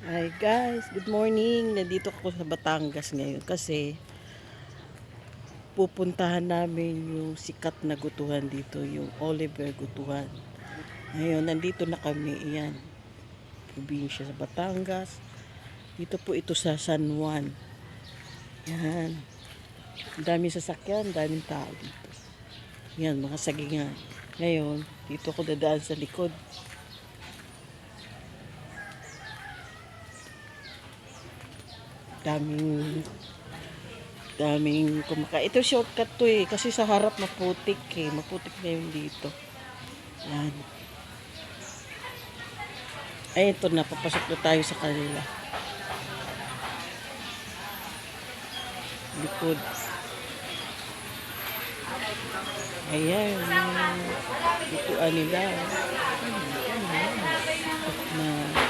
Hi guys, good morning. Nandito ako sa Batangas ngayon kasi pupuntahan namin yung sikat na gutuhan dito, yung Oliver Gutuhan. Ngayon, nandito na kami. Iyan, probinsya sa Batangas. Dito po ito sa San Juan. Yan. Ang daming sasakyan, daming tao dito. Yan, mga sagingan. Ngayon, dito ako dadaan sa likod. Daming kumakain. Ito shortcut to eh. Kasi sa harap maputik eh. Maputik na yung dito. Yan. Ay, ito na. Papasok na tayo sa kanila. Likod. Ayan. Likuan nila. Na